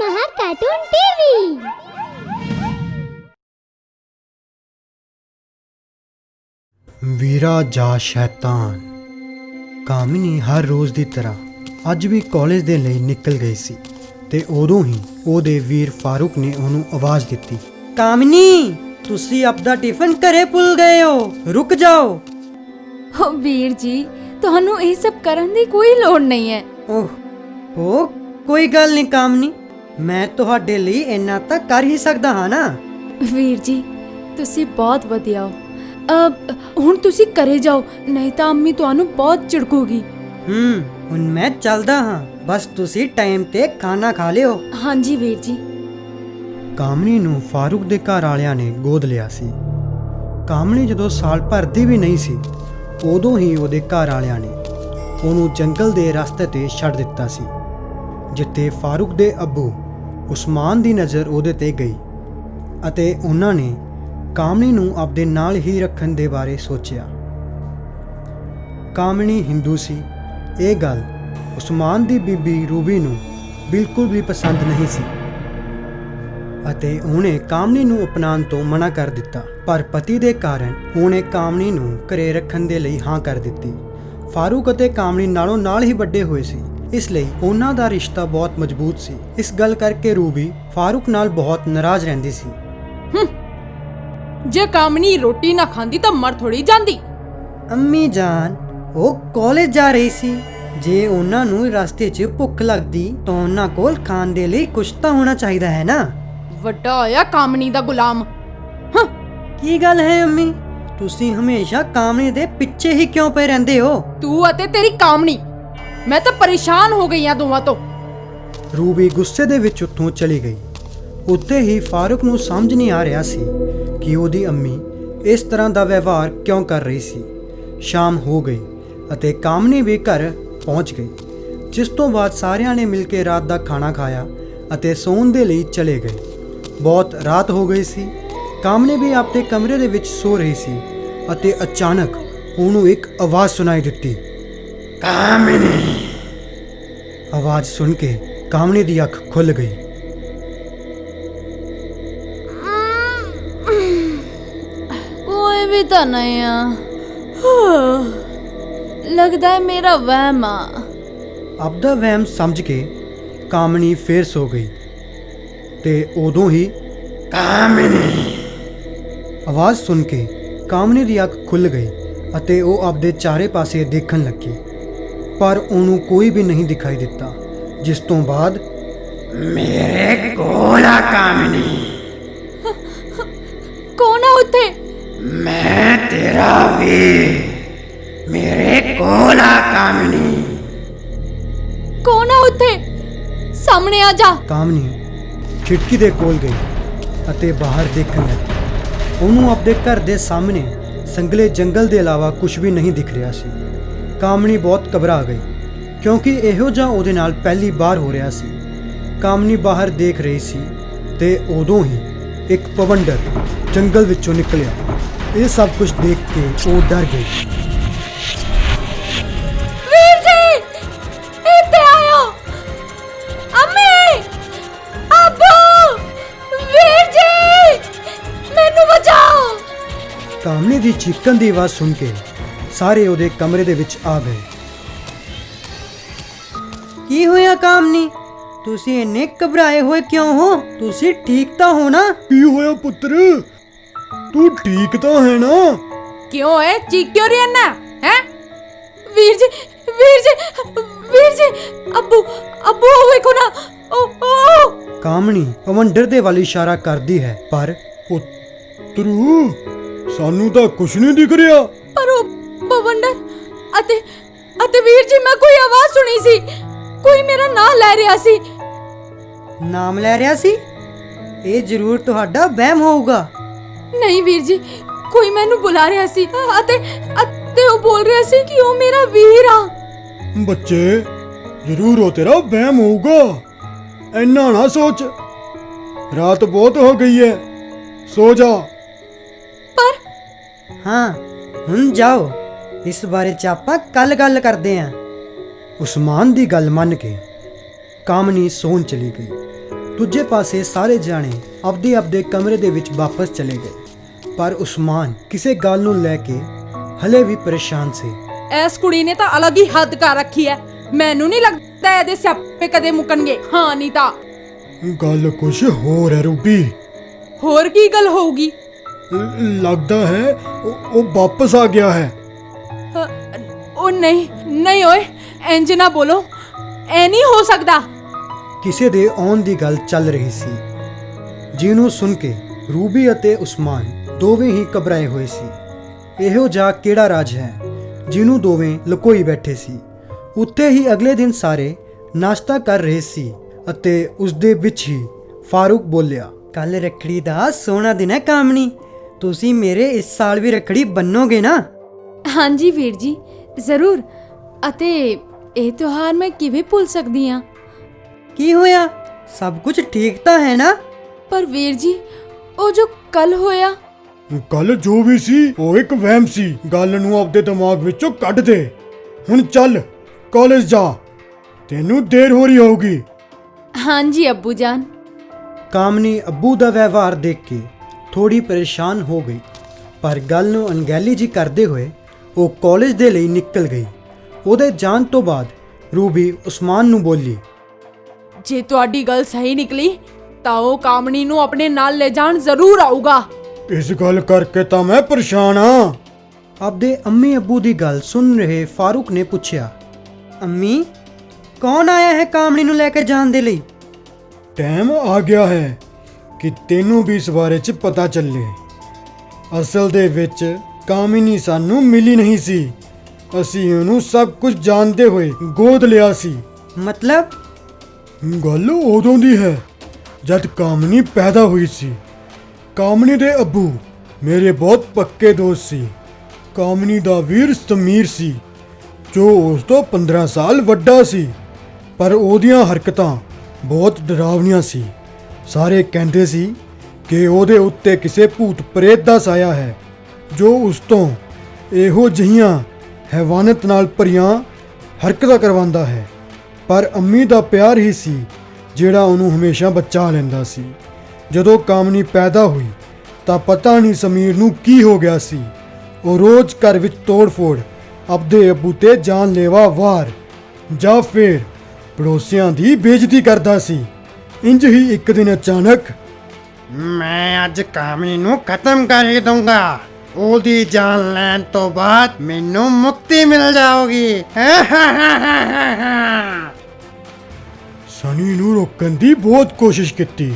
महा cartoon TV. ਵੀਰਾ ਜਾਂ ਸ਼ੈਤਾਨ। ਕਾਮਨੀ ਹਰ ਰੋਜ਼ ਦੀ ਤਰ੍ਹਾਂ ਅੱਜ ਵੀ ਕਾਲਜ ਦੇ ਲਈ ਨਿਕਲ ਗਈ ਸੀ ਤੇ ਉਦੋਂ ਹੀ ਉਹਦੇ ਵੀਰ ਫਾਰੂਕ ਨੇ ਉਹਨੂੰ ਆਵਾਜ਼ ਦਿੱਤੀ, ਕਾਮਨੀ ਤੁਸੀਂ ਆਪਦਾ ਟਿਫਨ ਘਰੇ ਭੁੱਲ ਗਏ ਹੋ, ਰੁਕ ਜਾਓ। ਹੋ ਵੀਰ ਜੀ, ਤੁਹਾਨੂੰ ਇਹ ਸਭ ਕਰਨ ਦੀ ਕੋਈ ਲੋੜ ਨਹੀਂ ਹੈ। ਓਹ ਕੋਈ ਗੱਲ ਨਹੀਂ ਕਾਮਨੀ, ਮੈਂ ਤੁਹਾਡੇ ਲਈ ਇੰਨਾ ਤਾਂ ਕਰ ਹੀ ਸਕਦਾ ਹਾਂ ਨਾ। ਵੀਰ ਜੀ ਤੁਸੀਂ ਬਹੁਤ ਵਧੀਆ ਹੋ। ਹੁਣ ਤੁਸੀਂ ਘਰੇ ਜਾਓ, ਨਹੀਂ ਤਾਂ ਅੰਮੀ ਤੁਹਾਨੂੰ ਬਹੁਤ ਝਿੜਕੂਗੀ। ਹੁਣ ਮੈਂ ਚੱਲਦਾ ਹਾਂ, ਬਸ ਤੁਸੀਂ ਟਾਈਮ ਤੇ ਖਾਣਾ ਖਾ ਲਿਓ। ਹਾਂਜੀ ਵੀਰ ਜੀ। ਕਾਮਨੀ ਨੂੰ ਫਾਰੂਕ ਦੇ ਘਰ ਵਾਲਿਆਂ ਨੇ ਗੋਦ ਲਿਆ ਸੀ। ਕਾਮਨੀ ਜਦੋਂ ਸਾਲ ਭਰ ਦੀ ਵੀ ਨਹੀਂ ਸੀ, ਉਦੋਂ ਹੀ ਉਹਦੇ ਘਰ ਵਾਲਿਆਂ ਨੇ ਉਹਨੂੰ ਜੰਗਲ ਦੇ ਰਸਤੇ ਤੇ ਛੱਡ ਦਿੱਤਾ ਸੀ, ਜਿੱਥੇ ਫਾਰੂਕ ਦੇ ਅੱਬੂ ਉਸਮਾਨ ਦੀ ਨਜ਼ਰ ਉਹਦੇ ਤੇ ਗਈ ਅਤੇ ਉਹਨਾਂ ਨੇ ਕਾਮਨੀ ਨੂੰ ਆਪਦੇ ਨਾਲ ਹੀ ਰੱਖਣ ਦੇ ਬਾਰੇ ਸੋਚਿਆ। ਕਾਮਨੀ ਹਿੰਦੂ ਸੀ। ਇਹ ਗੱਲ ਉਸਮਾਨ ਦੀ ਬੀਬੀ ਰੂਬੀ ਨੂੰ ਬਿਲਕੁਲ ਵੀ ਪਸੰਦ ਨਹੀਂ ਸੀ ਅਤੇ ਉਹਨੇ ਕਾਮਨੀ ਨੂੰ ਅਪਣਾਉਣ ਤੋਂ ਮਨਾ ਕਰ ਦਿੱਤਾ, ਪਰ ਪਤੀ ਦੇ ਕਾਰਨ ਉਹਨੇ ਕਾਮਨੀ ਨੂੰ ਘਰੇ ਰੱਖਣ ਦੇ ਲਈ ਹਾਂ ਕਰ ਦਿੱਤੀ। ਫਾਰੂਕ ਅਤੇ ਕਾਮਨੀ ਨਾਲੋਂ ਨਾਲ ਹੀ ਵੱਡੇ ਹੋਏ ਸੀ, ਇਸ ਲਈ ਉਹਨਾਂ ਦਾ ਰਿਸ਼ਤਾ ਬਹੁਤ ਮਜ਼ਬੂਤ ਸੀ। ਇਸ ਗੱਲ ਕਰਕੇ ਰੂਬੀ ਫਾਰੂਕ ਨਾਲ ਬਹੁਤ ਨਾਰਾਜ਼ ਰਹਿੰਦੀ ਸੀ। ਜੇ ਕਾਮਨੀ ਰੋਟੀ ਨਾ ਖਾਂਦੀ ਤਾਂ ਮਰ ਥੋੜੀ ਜਾਂਦੀ। ਅੰਮੀ ਜਾਨ, ਉਹ ਕਾਲਜ ਜਾ ਰਹੀ ਸੀ। ਜੇ ਉਹਨਾਂ ਨੂੰ ਰਸਤੇ 'ਚ ਭੁੱਖ ਲੱਗਦੀ ਤਾਂ ਉਹਨਾਂ ਕੋਲ ਖਾਣ ਦੇ ਲਈ ਕੁਝ ਤਾਂ ਹੋਣਾ ਚਾਹੀਦਾ ਹੈ ਨਾ। ਵੱਡਾ ਹੋਇਆ ਕਾਮਨੀ ਦਾ ਗੁਲਾਮ। ਕੀ ਗੱਲ ਹੈ ਅੰਮੀ, ਤੁਸੀਂ ਹਮੇਸ਼ਾ ਕਾਮਨੀ ਦੇ ਪਿੱਛੇ ਹੀ ਕਿਉਂ ਪਏ ਰਹਿੰਦੇ ਹੋ? ਤੂੰ ਅਤੇ ਤੇਰੀ ਕਾਮਨੀ, ਮੈਂ ਤਾਂ ਪਰੇਸ਼ਾਨ ਹੋ ਗਈ ਆ ਦੋਵਾਂ ਤੋਂ। ਰੂਬੀ ਗੁੱਸੇ ਦੇ ਵਿੱਚ ਉੱਥੋਂ ਚਲੀ ਗਈ। ਉੱਥੇ ਹੀ ਫਾਰੂਕ ਨੂੰ ਸਮਝ ਨਹੀਂ ਆ ਰਿਹਾ ਸੀ ਕਿ ਉਹਦੀ ਅੰਮੀ ਇਸ ਤਰ੍ਹਾਂ ਦਾ ਵਿਵਹਾਰ ਕਿਉਂ ਕਰ ਰਹੀ ਸੀ। ਸ਼ਾਮ ਹੋ ਗਈ ਅਤੇ ਕਾਮਨੀ ਵੀ ਘਰ ਪਹੁੰਚ ਗਈ, ਜਿਸ ਤੋਂ ਬਾਅਦ ਸਾਰਿਆਂ ਨੇ ਮਿਲ ਕੇ ਰਾਤ ਦਾ ਖਾਣਾ ਖਾਇਆ ਅਤੇ ਸੌਣ ਦੇ ਲਈ ਚਲੇ ਗਏ। ਬਹੁਤ ਰਾਤ ਹੋ ਗਈ ਸੀ। ਕਾਮਨੀ ਵੀ ਆਪਣੇ ਕਮਰੇ ਦੇ ਵਿੱਚ ਸੋ ਰਹੀ ਸੀ ਅਤੇ ਅਚਾਨਕ ਉਹਨੂੰ ਇੱਕ ਆਵਾਜ਼ ਸੁਣਾਈ ਦਿੱਤੀ, ਕਾਮਨੀ। ਆਵਾਜ਼ ਸੁਣ ਕੇ ਕਾਮਨੀ ਦੀ ਅੱਖ ਖੁੱਲ ਗਈ। ਕੋਈ ਵੀ ਤਾਂ ਨਹੀਂ ਆ, ਲੱਗਦਾ ਹੈ ਮੇਰਾ ਵਹਿਮ ਆ। ਆਪਦਾ ਵਹਿਮ ਸਮਝ ਕੇ ਕਾਮਨੀ ਫੇਰ ਸੋ ਗਈ ਤੇ ਉਦੋਂ ਹੀ ਕਾਮਨੀ ਆਵਾਜ਼ ਸੁਣ ਕੇ ਕਾਮਨੀ ਦੀ ਅੱਖ ਖੁੱਲ ਗਈ ਅਤੇ ਉਹ ਆਪਦੇ ਚਾਰੇ ਪਾਸੇ ਦੇਖਣ ਲੱਗੀ, ਪਰ ਉਹਨੂੰ ਕੋਈ ਵੀ ਨਹੀਂ ਦਿਖਾਈ ਦਿੱਤਾ। ਜਿਸ ਤੋਂ ਬਾਅਦ ਮੇਰੇ ਕੋਲ ਆ ਕਾਮਨੀ। ਕੌਣ ਆ ਉੱਥੇ? ਮੈਂ ਤੇਰਾ ਵੀਰ, ਮੇਰੇ ਕੋਲ ਆ ਕਾਮਨੀ। ਕੌਣ ਆ ਉੱਥੇ? ਸਾਹਮਣੇ ਆ ਜਾ। ਕਾਮਨੀ ਖਿੜਕੀ ਦੇ ਕੋਲ ਗਈ ਅਤੇ ਬਾਹਰ ਦੇਖਣ ਲੱਗੀ। ਉਹਨੂੰ ਆਪਣੇ ਘਰ ਦੇ ਸਾਹਮਣੇ ਸੰਘਲੇ ਜੰਗਲ ਦੇ ਇਲਾਵਾ ਕੁਝ ਵੀ ਨਹੀਂ ਦਿਖ ਰਿਹਾ ਸੀ। ਕਾਮਨੀ ਬਹੁਤ ਘਬਰਾ ਗਈ, ਕਿਉਂਕਿ ਇਹੋ ਜਿਹਾ ਉਹਦੇ ਨਾਲ ਪਹਿਲੀ ਵਾਰ ਹੋ ਰਿਹਾ ਸੀ। ਕਾਮਨੀ ਬਾਹਰ ਦੇਖ ਰਹੀ ਸੀ ਤੇ ਉਦੋਂ ਹੀ ਇੱਕ ਪਵੰਡਰ ਜੰਗਲ ਵਿੱਚੋਂ ਨਿਕਲਿਆ। ਇਹ ਸਭ ਕੁਝ ਦੇਖ ਕੇ ਉਹ ਡਰ ਗਈ। ਵੀਰ ਜੀ, ਇੱਥੇ ਆਇਓ। ਅੰਮੀ, ਅੱਬੂ, ਵੀਰ ਜੀ, ਮੈਨੂੰ ਬਚਾਓ। ਕਾਮਨੀ ਦੀ ਚੀਕਣ ਦੀ ਆਵਾਜ਼ ਸੁਣ ਕੇ ਸਾਰੇ ਉਹਦੇ ਕਮਰੇ ਦੇ ਵਿੱਚ ਆ ਗਏ। ਕੀ ਹੋਇਆ ਕਾਮਨੀ, ਤੁਸੀਂ ਇੰਨੇ ਘਬਰਾਏ ਹੋਏ ਕਿਉਂ ਹੋ? ਤੁਸੀਂ ਠੀਕ ਤਾਂ ਹੋ ਨਾ? ਕੀ ਹੋਇਆ ਪੁੱਤਰ, ਤੂੰ ਠੀਕ ਤਾਂ ਹੈ ਨਾ? ਕਿਉਂ ਹੈ ਚੀਕ ਕਿਉਂ ਰਿਹਾ ਨਾ ਹੈ? ਵੀਰ ਜੀ, ਵੀਰ ਜੀ, ਵੀਰ ਜੀ, ਅੱਬੂ, ਅੱਬੂ ਵੇਖੋ ਨਾ। ਓ ਕਾਮਨੀ ਪਵੰਡਰ ਦੇ ਵੱਲ ਇਸ਼ਾਰਾ ਕਰਦੀ ਹੈ, ਪਰ ਪੁੱਤਰੂ ਸਾਨੂੰ ਤਾਂ ਕੁਝ ਨਹੀਂ ਦਿਖ ਰਿਹਾ। ਪਰ ਉਹ ਪਵੰਡਰ ਅਤੇ ਵੀਰ ਜੀ, ਮੈਂ ਕੋਈ ਆਵਾਜ਼ ਸੁਣੀ ਸੀ। ਕੋਈ ਮੇਰਾ ਨਾਮ ਲੈ ਰਿਹਾ ਸੀ। ਨਾਮ ਲੈ ਰਿਹਾ ਸੀ? ਇਹ ਜ਼ਰੂਰ ਤੁਹਾਡਾ ਵਹਿਮ ਹੋਊਗਾ। ਨਹੀਂ ਵੀਰ ਜੀ, ਕੋਈ ਮੈਨੂੰ ਬੁਲਾ ਰਿਹਾ ਸੀ ਅਤੇ ਉਹ ਬੋਲ ਰਿਹਾ ਸੀ ਕਿ ਉਹ ਮੇਰਾ ਵੀਰ ਆ। ਬੱਚੇ, ਜ਼ਰੂਰ ਉਹ ਤੇਰਾ ਵਹਿਮ ਹੋਊਗਾ। ਇੰਨਾ ਨਾ ਸੋਚ, ਰਾਤ ਬਹੁਤ ਹੋ ਗਈ ਹੈ, ਸੋ ਜਾ। ਪਰ ਹਾਂ, ਹੁਣ ਜਾਓ, ਇਸ ਬਾਰੇ 'ਚ ਆਪਾਂ ਕੱਲ ਗੱਲ ਕਰਦੇ ਹਾਂ। ਉਸਮਾਨ ਦੀ ਗੱਲ ਮੰਨ ਕੇ ਕਾਮਨੀ ਸੌਣ ਚਲੀ ਗਈ ਦੂਜੇ ਪਾਸੇ ਸਾਰੇ ਜਾਣੇ ਆਪਦੇ ਕਮਰੇ ਦੇ ਵਿੱਚ ਵਾਪਸ ਚਲੇ ਗਏ। ਪਰ ਉਸਮਾਨ ਕਿਸੇ ਗੱਲ ਨੂੰ ਲੈ ਕੇ ਹਲੇ ਵੀ ਪਰੇਸ਼ਾਨ ਸੀ। ਇਸ ਕੁੜੀ ਨੇ ਤਾਂ ਅਲੱਗ ਹੀ ਹੱਦ ਕਰ ਰੱਖੀ ਹੈ। ਮੈਨੂੰ ਨਹੀਂ ਲੱਗਦਾ ਇਹਦੇ ਸਿਆਪੇ ਕਦੇ ਮੁੱਕਣਗੇ। ਹਾਂ ਨਹੀਂ ਤਾਂ ਗੱਲ ਕੁਛ ਹੋਰ ਹੈ ਰੂਬੀ। ਹੋਰ ਕੀ ਗੱਲ ਹੋਊਗੀ? ਲੱਗਦਾ ਹੈ ਉਹ ਵਾਪਸ ਆ ਗਿਆ ਹੈ। ਉਹ ਨਹੀਂ ਓਏ, ਇੰਜ ਨਾ ਬੋਲੋ, ਐ ਨਹੀਂ ਹੋ ਸਕਦਾ। ਕਿਸੇ ਦੇ ਆਉਣ ਦੀ ਗੱਲ ਚੱਲ ਰਹੀ ਸੀ, ਜਿਹਨੂੰ ਸੁਣ ਕੇ ਰੂਬੀ ਅਤੇ ਉਸਮਾਨ ਦੋਵੇਂ ਹੀ ਘਬਰਾਏ ਹੋਏ ਸੀ। ਇਹੋ ਜਿਹਾ ਕਿਹੜਾ ਰਾਜ ਹੈ ਜਿਹਨੂੰ ਦੋਵੇਂ ਲੁਕੋਈ ਬੈਠੇ ਸੀ। ਉੱਥੇ ਹੀ ਅਗਲੇ ਦਿਨ ਸਾਰੇ ਨਾਸ਼ਤਾ ਕਰ ਰਹੇ ਸੀ ਅਤੇ ਉਸ ਦੇ ਵਿੱਚ ਹੀ ਫਾਰੂਕ ਬੋਲਿਆ, ਕੱਲ ਰੱਖੜੀ ਦਾ ਸੋਹਣਾ ਦਿਨ ਹੈ ਕਾਮਣੀ, ਤੁਸੀਂ ਮੇਰੇ ਇਸ ਸਾਲ ਵੀ ਰੱਖੜੀ ਬੰਨੋਗੇ ਨਾ? ਹਾਂਜੀ ਵੀਰ ਜੀ, ਜ਼ਰੂਰ। ਅਤੇ ਇਹ ਤਿਉਹਾਰ ਮੈਂ ਕਿਵੇਂ ਭੁੱਲ ਸਕਦੀ ਹਾਂ? ਕੀ ਹੋਇਆ? ਸਭ ਕੁਝ ਠੀਕ ਤਾਂ ਹੈ ਨਾ? ਪਰ ਵੀਰ ਜੀ, ਉਹ ਜੋ ਕੱਲ ਹੋਇਆ। ਕੱਲ ਜੋ ਵੀ ਸੀ ਉਹ ਇੱਕ ਵਹਿਮ ਸੀ। ਗੱਲ ਨੂੰ ਆਪਦੇ ਦਿਮਾਗ ਵਿੱਚੋਂ ਕੱਢ ਦੇ। ਹੁਣ ਚੱਲ ਕਾਲਜ ਜਾ, ਤੈਨੂੰ ਦੇਰ ਹੋ ਰਹੀ ਹੋਊਗੀ। ਹਾਂਜੀ ਅੱਬੂ ਜਾਨ। ਕਾਮਨੀ ਅੱਬੂ ਦਾ ਵਿਵਹਾਰ ਦੇਖ ਕੇ ਥੋੜੀ ਪਰੇਸ਼ਾਨ ਹੋ ਗਈ, ਪਰ ਗੱਲ ਨੂੰ ਅਣਗਹਿਲੀ ਜੀ ਕਰਦੇ ਹੋਏ ਉਹ ਕਾਲਜ ਦੇ ਲਈ ਨਿਕਲ ਗਈ। ਉਹਦੇ ਜਾਣ ਤੋਂ ਬਾਅਦ ਰੂਬੀ ਉਸਮਾਨ ਨੂੰ ਬੋਲੀ, ਜੇ ਤੁਹਾਡੀ ਗੱਲ ਸਹੀ ਨਿਕਲੀ ਤਾਂ ਉਹ ਕਾਮਣੀ ਨੂੰ ਆਪਣੇ ਨਾਲ ਲੈ ਜਾਣ ਜ਼ਰੂਰ ਆਊਗਾ। ਇਸ ਗੱਲ ਕਰਕੇ ਤਾਂ ਮੈਂ ਪਰੇਸ਼ਾਨ ਹਾਂ। ਆਪਦੇ ਅੰਮੀ ਅੱਬੂ ਦੀ ਗੱਲ ਸੁਣ ਰਹੇ ਫਾਰੂਕ ਨੇ ਪੁੱਛਿਆ, ਅੰਮੀ ਕੌਣ ਆਇਆ ਹੈ ਕਾਮਣੀ ਨੂੰ ਲੈ ਕੇ ਜਾਣ ਦੇ ਲਈ? ਟਾਈਮ ਆ ਗਿਆ ਹੈ ਕਿ ਤੈਨੂੰ ਵੀ ਇਸ ਬਾਰੇ 'ਚ ਪਤਾ ਚੱਲੇ। ਅਸਲ ਦੇ ਵਿੱਚ ਕਾਮਿਨੀ ਸਾਨੂੰ ਮਿਲੀ ਨਹੀਂ ਸੀ। ਅਸੀਂ ਉਹਨੂੰ ਸਭ ਕੁਝ ਜਾਣਦੇ ਹੋਏ ਗੋਦ ਲਿਆ ਸੀ। ਮਤਲਬ? ਗੱਲ ਉਦੋਂ ਦੀ ਹੈ ਜਦ ਕਾਮਨੀ ਪੈਦਾ ਹੋਈ ਸੀ। ਕਾਮਨੀ ਦੇ ਅੱਬੂ ਮੇਰੇ ਬਹੁਤ ਪੱਕੇ ਦੋਸਤ ਸੀ। ਕਾਮਨੀ ਦਾ ਵੀਰ ਸਮੀਰ ਸੀ, ਜੋ ਉਸ ਤੋਂ 15 ਸਾਲ ਵੱਡਾ ਸੀ, ਪਰ ਉਹਦੀਆਂ ਹਰਕਤਾਂ ਬਹੁਤ ਡਰਾਵਨੀਆਂ ਸੀ। ਸਾਰੇ ਕਹਿੰਦੇ ਸੀ ਕਿ ਉਹਦੇ ਉੱਤੇ ਕਿਸੇ ਭੂਤ ਪ੍ਰੇਤ ਦਾ ਸਾਇਆ ਹੈ, ਜੋ ਉਸ ਤੋਂ ਇਹੋ ਜਿਹੀਆਂ ਹੈਵਾਨਤ ਨਾਲ ਭਰੀਆਂ ਹਰਕਤਾਂ ਕਰਵਾਉਂਦਾ ਹੈ। ਪਰ ਅੰਮੀ ਦਾ ਪਿਆਰ ਹੀ ਸੀ ਜਿਹੜਾ ਉਹਨੂੰ ਹਮੇਸ਼ਾ ਬਚਾ ਲੈਂਦਾ ਸੀ। ਜਦੋਂ ਕਾਮਨੀ ਪੈਦਾ ਹੋਈ ਤਾਂ ਪਤਾ ਨਹੀਂ ਸਮੀਰ ਨੂੰ ਕੀ ਹੋ ਗਿਆ ਸੀ। ਉਹ ਰੋਜ਼ ਘਰ ਵਿੱਚ ਤੋੜ-ਫੋੜ, ਆਪਦੇ ਅੱਬੂ ਤੇ ਜਾਨਲੇਵਾ ਵਾਰ ਜਾਂ ਫਿਰ ਪੜੋਸੀਆਂ ਦੀ ਬੇਇੱਜ਼ਤੀ ਕਰਦਾ ਸੀ। ਇੰਜ ਹੀ ਇੱਕ ਦਿਨ ਅਚਾਨਕ, ਮੈਂ ਅੱਜ ਕਾਮਨੀ ਨੂੰ ਖਤਮ ਕਰ ਹੀ ਦੂੰਗਾ। ਉਹਦੀ ਜਾਨ ਲੈਣ ਤੋਂ ਬਾਅਦ ਮੈਨੂੰ ਮੁਕਤੀ ਮਿਲ ਜਾਊਗੀ। ਸਨੀ ਨੂੰ ਰੋਕਣ ਦੀ ਬਹੁਤ ਕੋਸ਼ਿਸ਼ ਕੀਤੀ,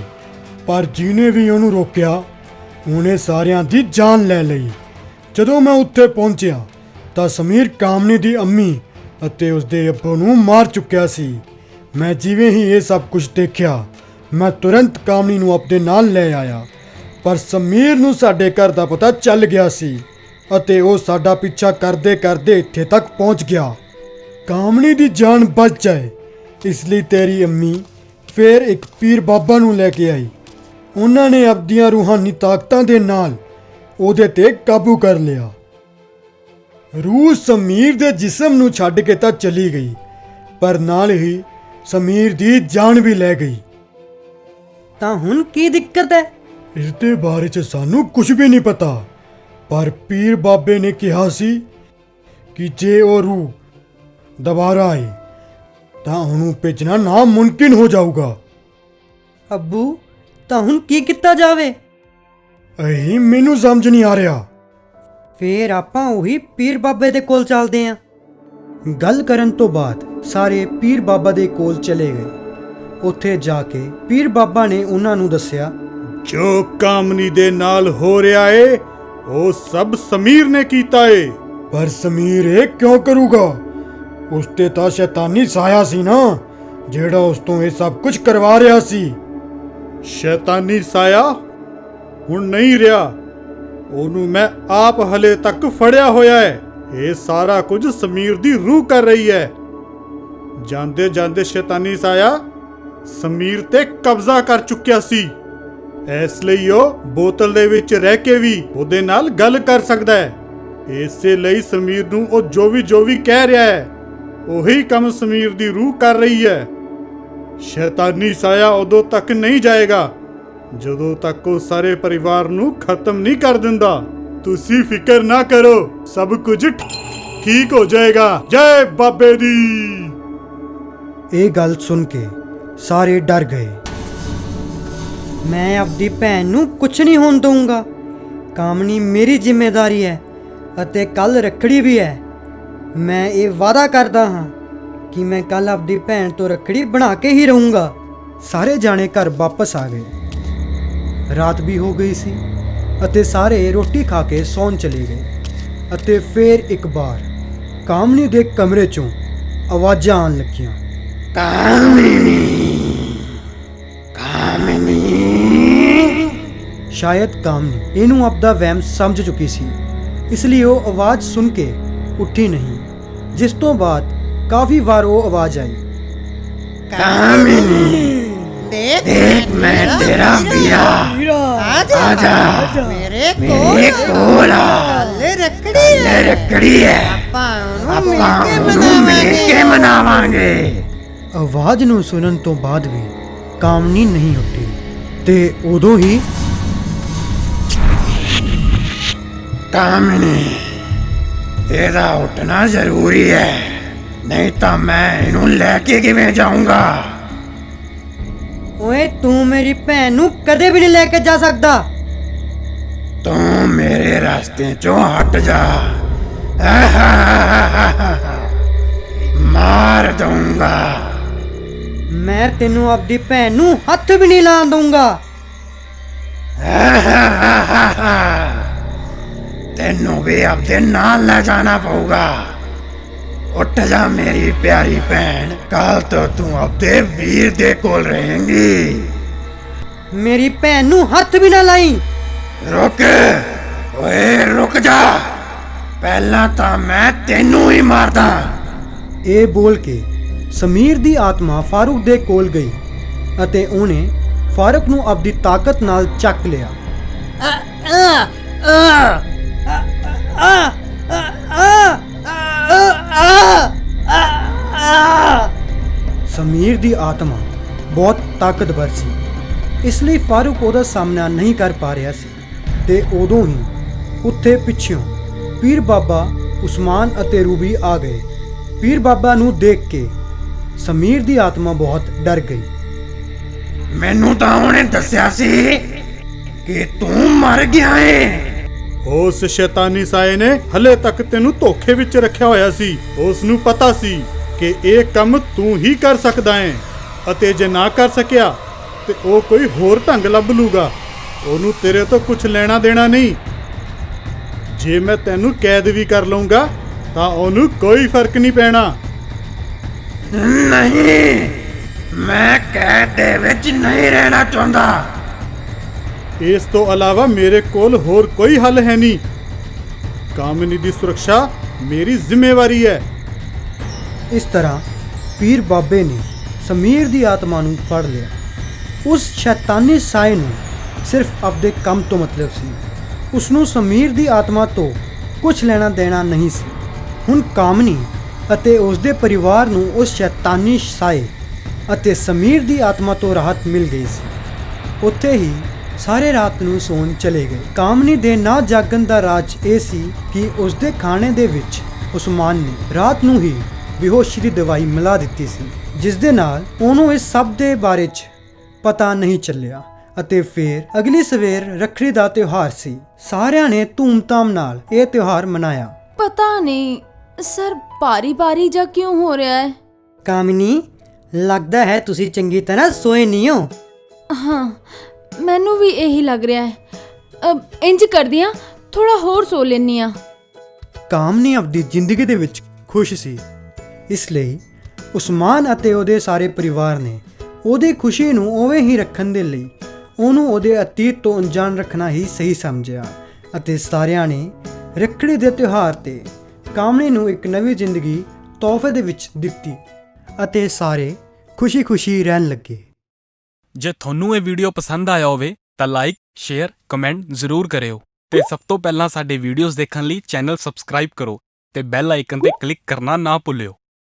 ਪਰ ਜਿਹਨੇ ਵੀ ਉਹਨੂੰ ਰੋਕਿਆ ਉਹਨੇ ਸਾਰਿਆਂ ਦੀ ਜਾਨ ਲੈ ਲਈ। ਜਦੋਂ ਮੈਂ ਉੱਥੇ ਪਹੁੰਚਿਆ ਤਾਂ ਸਮੀਰ ਕਾਮਨੀ ਦੀ ਅੰਮੀ ਅਤੇ ਉਸਦੇ ਅੱਬੂ ਨੂੰ ਮਾਰ ਚੁੱਕਿਆ ਸੀ। ਮੈਂ ਜਿਵੇਂ ਹੀ ਇਹ ਸਭ ਕੁਝ ਦੇਖਿਆ, ਮੈਂ ਤੁਰੰਤ ਕਾਮਨੀ ਨੂੰ ਆਪਣੇ ਨਾਲ ਲੈ ਆਇਆ। ਪਰ ਸਮੀਰ ਨੂੰ ਸਾਡੇ ਘਰ ਦਾ ਪਤਾ ਚੱਲ ਗਿਆ ਸੀ ਅਤੇ ਉਹ ਸਾਡਾ ਪਿੱਛਾ ਕਰਦੇ ਕਰਦੇ ਇੱਥੇ ਤੱਕ ਪਹੁੰਚ ਗਿਆ। ਕਾਮਨੀ ਦੀ ਜਾਨ ਬਚ ਜਾਏ ਇਸ ਲਈ ਤੇਰੀ ਅੰਮੀ ਫਿਰ ਇੱਕ ਪੀਰ ਬਾਬਾ ਨੂੰ ਲੈ ਕੇ ਆਈ। ਉਹਨਾਂ ਨੇ ਆਪਣੀਆਂ ਰੂਹਾਨੀ ਤਾਕਤਾਂ ਦੇ ਨਾਲ ਉਹਦੇ ਤੇ ਕਾਬੂ ਕਰ ਲਿਆ। ਰੂਹ ਸਮੀਰ ਦੇ ਜਿਸਮ ਨੂੰ ਛੱਡ ਕੇ ਤਾਂ ਚਲੀ ਗਈ, ਪਰ ਨਾਲ ਹੀ ਸਮੀਰ ਦੀ ਜਾਨ ਵੀ ਲੈ ਗਈ। ਤਾਂ ਹੁਣ ਕੀ ਦਿੱਕਤ ਹੈ? ਇਸ ਦੇ ਬਾਰੇ 'ਚ ਸਾਨੂੰ ਕੁਝ ਵੀ ਨਹੀਂ ਪਤਾ, ਪਰ ਪੀਰ ਬਾਬੇ ਨੇ ਕਿਹਾ ਸੀ ਕਿ ਜੇ ਉਹ ਰੂਹ ਦੁਬਾਰਾ ਆਏ ਤਾਂ ਉਹਨੂੰ ਭੇਜਣਾ ਨਾਮੁਮਕਿਨ ਹੋ ਜਾਊਗਾ। ਅੱਬੂ, ਤਾਂ ਹੁਣ ਕੀ ਕੀਤਾ ਜਾਵੇ? ਇਹੀ ਮੈਨੂੰ ਸਮਝ ਨਹੀਂ ਆ ਰਿਹਾ। ਫੇਰ ਆਪਾਂ ਉਹੀ ਪੀਰ ਬਾਬੇ ਦੇ ਕੋਲ ਚੱਲਦੇ ਆਂ। ਗੱਲ ਕਰਨ ਤੋਂ ਬਾਅਦ ਸਾਰੇ ਪੀਰ ਬਾਬਾ ਦੇ ਕੋਲ ਚਲੇ ਗਏ। ਉੱਥੇ ਜਾ ਕੇ ਪੀਰ ਬਾਬਾ ਨੇ ਉਹਨਾਂ ਨੂੰ ਦੱਸਿਆ, ਜੋ ਕਾਮਨੀ ਦੇ ਨਾਲ ਹੋ ਰਿਹਾ ਏ ਉਹ ਸਭ ਸਮੀਰ ਨੇ ਕੀਤਾ ਏ। ਪਰ ਸਮੀਰ ਇਹ ਕਿਉਂ ਕਰੂਗਾ? ਉਸ ਤੇ ਤਾਂ ਸ਼ੈਤਾਨੀ ਸਾਇਆ ਸੀ ਨਾ, ਜਿਹੜਾ ਉਸ ਤੋਂ ਇਹ ਸਭ ਕੁਝ ਕਰਵਾ ਰਿਹਾ ਸੀ। ਸ਼ੈਤਾਨੀ ਸਾਇਆ ਹੁਣ ਨਹੀਂ ਰਿਹਾ, ਉਹਨੂੰ ਮੈਂ ਆਪ ਹਲੇ ਤੱਕ ਫੜਿਆ ਹੋਇਆ ਹੈ। ਇਹ ਸਾਰਾ ਕੁਝ ਸਮੀਰ ਦੀ ਰੂਹ ਕਰ ਰਹੀ ਹੈ। ਜਾਂਦੇ ਜਾਂਦੇ ਸ਼ੈਤਾਨੀ ਸਾਇਆ ਸਮੀਰ ਤੇ ਕਬਜ਼ਾ ਕਰ ਚੁੱਕਿਆ ਸੀ। ਇਸ ਲਈ ਉਹ ਬੋਤਲ ਦੇ ਵਿੱਚ ਰਹਿ ਕੇ ਵੀ ਉਹਦੇ ਨਾਲ ਗੱਲ ਕਰ ਸਕਦਾ ਹੈ। ਇਸੇ ਲਈ ਸਮੀਰ ਨੂੰ ਉਹ ਜੋ ਵੀ ਕਹਿ ਰਿਹਾ ਹੈ ਉਹੀ ਕੰਮ ਸਮੀਰ ਦੀ ਰੂਹ ਕਰ ਰਹੀ ਹੈ। ਸ਼ੈਤਾਨੀ ਸਾਇਆ ਉਦੋਂ ਤੱਕ ਨਹੀਂ ਜਾਏਗਾ ਜਦੋਂ ਤੱਕ ਉਹ ਸਾਰੇ ਪਰਿਵਾਰ ਨੂੰ ਖਤਮ ਨਹੀਂ ਕਰ ਦਿੰਦਾ। ਤੁਸੀਂ ਫਿਕਰ ਨਾ ਕਰੋ, ਸਭ ਕੁਝ ਠੀਕ ਹੋ ਜਾਏਗਾ। ਜੈ ਬਾਬੇ ਦੀ। ਇਹ ਗੱਲ ਸੁਣ ਕੇ ਸਾਰੇ ਡਰ ਗਏ। ਮੈਂ ਆਪਦੀ ਭੈਣ ਨੂੰ ਕੁਝ ਨਹੀਂ ਹੋਣ ਦਊਂਗਾ। ਕਾਮਨੀ ਮੇਰੀ ਜ਼ਿੰਮੇਵਾਰੀ ਹੈ ਅਤੇ ਕੱਲ ਰੱਖੜੀ ਵੀ ਹੈ। ਮੈਂ ਇਹ ਵਾਅਦਾ ਕਰਦਾ ਹਾਂ ਕਿ ਮੈਂ ਕੱਲ ਆਪਦੀ ਭੈਣ ਤੋਂ ਰੱਖੜੀ ਬਣਾ ਕੇ ਹੀ ਰਹੂੰਗਾ। ਸਾਰੇ ਜਾਣੇ ਘਰ ਵਾਪਸ ਆ ਗਏ। ਰਾਤ ਵੀ ਹੋ ਗਈ ਸੀ ਅਤੇ ਸਾਰੇ ਰੋਟੀ ਖਾ ਕੇ ਸੌਣ ਚਲੇ ਗਏ। ਅਤੇ ਫਿਰ ਇੱਕ ਵਾਰ ਕਾਮਨੀ ਦੇ ਕਮਰੇ ਚੋਂ ਆਵਾਜ਼ਾਂ ਆਉਣ ਲੱਗੀਆਂ। ਸ਼ਾਇਦ ਕਾਮਨੀ ਇਹਨੂੰ ਆਪਦਾ ਵਹਿਮ ਸਮਝ ਚੁੱਕੀ ਸੀ, ਇਸ ਲਈ ਉਹ ਆਵਾਜ਼ ਸੁਣ ਕੇ ਉੱਠੀ ਨਹੀਂ। ਜਿਸ ਤੋਂ ਬਾਅਦ ਕਾਫੀ ਵਾਰ ਉਹ ਆਵਾਜ਼ ਆਈ, ਦੇਖ ਮੈਂ ਤੇਰਾ ਵੀਰਾ, ਆਜਾ ਮੇਰੇ ਕੋਲ ਹਲੇ ਰੱਖੜੀ ਹੈ, ਆਪਾਂ ਉਹਨੂੰ ਮਿਲ ਕੇ ਮਨਾਵਾਂਗੇ। ਆਵਾਜ਼ ਨੂੰ ਸੁਣਨ ਤੋਂ ਬਾਅਦ ਵੀ ਕਾਮਨੀ ਨਹੀਂ ਉੱਠੀ ਤੇ ਉਦੋਂ ਹੀ ਕਾਮਨੀ, ਇਹਦਾ ਉੱਠਣਾ ਜ਼ਰੂਰੀ ਹੈ, ਨਹੀਂ ਤਾਂ ਮੈਂ ਇਹਨੂੰ ਲੈ ਕੇ ਕਿਵੇਂ ਜਾਊਂਗਾ। ਓਏ ਤੂੰ ਮੇਰੀ ਭੈਣ ਨੂੰ ਕਦੇ ਵੀ ਨਹੀਂ ਲੈ ਕੇ ਜਾ ਸਕਦਾ। ਤੂੰ ਮੇਰੇ ਰਾਸਤੇ ਚੋਂ ਹਟ ਜਾ, ਮਾਰ ਦਊਂਗਾ। ਮੈਂ ਤੈਨੂੰ ਆਪਦੀ ਭੈਣ ਨੂੰ ਹੱਥ ਵੀ ਨਹੀਂ ਲਾਉਣ ਦਊਂਗਾ। ਤੈਨੂੰ ਵੀ ਆਪਦੇ ਨਾਲ ਲੈ ਜਾਣਾ ਪਊਗਾ। ਉੱਠ ਜਾ ਮੇਰੀ ਪਿਆਰੀ ਭੈਣ, ਕੱਲ ਤੋਂ ਤੂੰ ਆਪਦੇ ਵੀਰ ਦੇ ਕੋਲ ਰਹੇਂਗੀ। ਮੇਰੀ ਭੈਣ ਨੂੰ ਹੱਥ ਵੀ ਨਾ ਲਾਈ। ਰੁਕ, ਓਏ ਰੁਕ ਜਾ, ਪਹਿਲਾਂ ਤਾਂ ਮੈਂ ਤੈਨੂੰ ਹੀ ਮਾਰਦਾ। ਇਹ ਬੋਲ ਕੇ ਸਮੀਰ ਦੀ ਆਤਮਾ ਫਾਰੂਕ ਦੇ ਕੋਲ ਗਈ ਅਤੇ ਉਹਨੇ ਫਾਰੂਕ ਨੂੰ ਆਪਦੀ ਤਾਕਤ ਨਾਲ ਚੱਕ ਲਿਆ। ਸਮੀਰ ਦੀ ਆਤਮਾ ਬਹੁਤ ਤਾਕਤਵਰ ਸੀ, ਇਸ ਲਈ ਫਾਰੂਕ ਉਹਦਾ ਸਾਹਮਣਾ ਨਹੀਂ ਕਰ ਪਾ ਰਿਹਾ ਸੀ। ਤੇ ਉਦੋਂ ਹੀ ਉੱਥੇ ਪਿੱਛੋਂ ਪੀਰ ਬਾਬਾ ਉਸਮਾਨ ਅਤੇ ਰੂਬੀ ਆ ਗਏ। ਪੀਰ ਬਾਬਾ ਨੂੰ ਦੇਖ ਕੇ ਸਮੀਰ ਦੀ ਆਤਮਾ ਬਹੁਤ ਡਰ ਗਈ। ਮੈਨੂੰ ਤਾਂ ਉਹਨੇ ਦੱਸਿਆ ਸੀ ਕਿ ਤੂੰ ਮਰ ਗਿਆ ਏ। ਉਸ ਸ਼ੈਤਾਨੀ ਸਾਏ ਨੇ ਹਲੇ ਤੱਕ ਤੈਨੂੰ ਧੋਖੇ ਵਿੱਚ ਰੱਖਿਆ ਹੋਇਆ ਸੀ। ਉਸ ਨੂੰ ਪਤਾ ਸੀ ਕਿ ਇਹ ਕੰਮ ਤੂੰ ਹੀ ਕਰ ਸਕਦਾ ਹੈ ਅਤੇ ਜੇ ਨਾ ਕਰ ਸਕਿਆ ਤੇ ਉਹ ਕੋਈ ਹੋਰ ਢੰਗ ਲੱਭ ਲੂਗਾ। ਉਹਨੂੰ ਤੇਰੇ ਤੋਂ ਕੁਝ ਲੈਣਾ ਦੇਣਾ ਨਹੀਂ। ਜੇ ਮੈਂ ਤੈਨੂੰ ਕੈਦ ਵੀ ਕਰ ਲਵਾਂਗਾ ਤਾਂ ਉਹਨੂੰ ਕੋਈ ਫਰਕ ਨਹੀਂ ਪੈਣਾ। ਨਹੀਂ, ਮੈਂ ਕੈਦ ਦੇ ਵਿੱਚ ਨਹੀਂ ਰਹਿਣਾ ਚਾਹੁੰਦਾ। ਇਸ ਤੋਂ ਇਲਾਵਾ ਮੇਰੇ ਕੋਲ ਹੋਰ ਕੋਈ ਹੱਲ ਹੈ ਨਹੀਂ। ਕਾਮਨੀ ਦੀ ਸੁਰੱਖਿਆ ਮੇਰੀ ਜ਼ਿੰਮੇਵਾਰੀ ਹੈ। ਇਸ ਤਰ੍ਹਾਂ ਪੀਰ ਬਾਬੇ ਨੇ ਸਮੀਰ ਦੀ ਆਤਮਾ ਨੂੰ ਫੜ ਲਿਆ। ਉਸ ਸ਼ੈਤਾਨੀ ਸਾਏ ਨੂੰ ਸਿਰਫ ਆਪਦੇ ਕੰਮ ਤੋਂ ਮਤਲਬ ਸੀ। ਉਸ ਨੂੰ ਸਮੀਰ ਦੀ ਆਤਮਾ ਤੋਂ ਕੁਝ ਲੈਣਾ ਦੇਣਾ ਨਹੀਂ ਸੀ। ਹੁਣ ਕਾਮਨੀ ਅਤੇ ਉਸ ਦੇ ਪਰਿਵਾਰ ਨੂੰ ਉਸ ਸ਼ੈਤਾਨੀ ਸਾਏ ਅਤੇ ਸਮੀਰ ਦੀ ਆਤਮਾ ਤੋਂ ਰਾਹਤ ਮਿਲ ਗਈ ਸੀ। ਉੱਥੇ ਹੀ ਸਾਰੇ ਰਾਤ ਨੂੰ ਸੌਣ ਚਲੇ ਗਏ। ਕਾਮਨੀ ਦੇ ਨਾ ਜਾਗਣ ਦਾ ਰਾਜ ਇਹ ਸੀ ਕਿ ਉਸ ਦੇ ਖਾਣੇ ਦੇ ਵਿੱਚ ਉਸਮਾਨ ਨੇ ਰਾਤ ਨੂੰ ਹੀ ਬੇਹੋਸ਼ੀ ਦੀ ਦਵਾਈ ਮਿਲਾ ਦਿੱਤੀ ਸੀ, ਜਿਸ ਦੇ ਨਾਲ ਉਹਨੂੰ ਇਸ ਸਭ ਦੇ ਬਾਰੇ 'ਚ ਪਤਾ ਨਹੀਂ ਚੱਲਿਆ। ਅਤੇ ਫਿਰ ਅਗਲੀ ਸਵੇਰ ਰੱਖੜੀ ਦਾ ਤਿਉਹਾਰ ਸੀ। ਸਾਰਿਆਂ ਨੇ ਧੂਮਧਾਮ ਨਾਲ ਇਹ ਤਿਉਹਾਰ ਮਨਾਇਆ। ਪਤਾ ਨਹੀਂ ਸਰ ਬਾਰੀ ਜਾ ਕਿਉਂ ਹੋ ਰਿਹਾ ਹੈ। ਕਾਮਨੀ, ਲੱਗਦਾ ਹੈ ਤੁਸੀਂ ਚੰਗੀ ਤਰ੍ਹਾਂ ਸੋਏ ਨਹੀਂ ਹੋ। ਹਾਂ, ਮੈਨੂੰ ਵੀ ਇਹੀ ਲੱਗ ਰਿਹਾ ਹੈ। ਇੰਜ ਕਰਦੀ ਹਾਂ, ਥੋੜਾ ਹੋਰ ਸੋ ਲੈਂਦੀ ਹਾਂ। ਕਾਮਨੀ ਆਪਣੀ ਜ਼ਿੰਦਗੀ ਦੇ ਵਿੱਚ ਖੁਸ਼ ਸੀ, ਇਸ ਲਈ ਉਸਮਾਨ ਅਤੇ ਉਹਦੇ ਸਾਰੇ ਪਰਿਵਾਰ ਨੇ ਉਹਦੀ ਖੁਸ਼ੀ ਨੂੰ ਉਵੇਂ ਹੀ ਰੱਖਣ ਦੇ ਲਈ ਉਹਨੂੰ ਉਹਦੇ ਅਤੀਤ ਤੋਂ ਅਣਜਾਣ ਰੱਖਣਾ ਹੀ ਸਹੀ ਸਮਝਿਆ। ਅਤੇ ਸਾਰਿਆਂ ਨੇ ਰੱਖੜੀ ਦੇ ਤਿਉਹਾਰ ਤੇ ਕਾਮਨੀ ਨੂੰ ਇੱਕ ਨਵੀਂ ਜ਼ਿੰਦਗੀ ਤੋਹਫੇ ਦੇ ਵਿੱਚ ਦਿੱਤੀ ਅਤੇ ਸਾਰੇ ਖੁਸ਼ੀ-ਖੁਸ਼ੀ ਰਹਿਣ ਲੱਗੇ। ਜੇ ਤੁਹਾਨੂੰ ਇਹ ਵੀਡੀਓ ਪਸੰਦ ਆਇਆ ਹੋਵੇ ਤਾਂ ਲਾਈਕ, ਸ਼ੇਅਰ, ਕਮੈਂਟ ਜ਼ਰੂਰ ਕਰਿਓ ਤੇ ਸਭ ਤੋਂ ਪਹਿਲਾਂ ਸਾਡੇ ਵੀਡੀਓਜ਼ ਦੇਖਣ ਲਈ ਚੈਨਲ ਸਬਸਕ੍ਰਾਈਬ ਕਰੋ ਤੇ ਬੈਲ ਆਈਕਨ ਤੇ ਕਲਿੱਕ ਕਰਨਾ ਨਾ ਭੁੱਲਿਓ।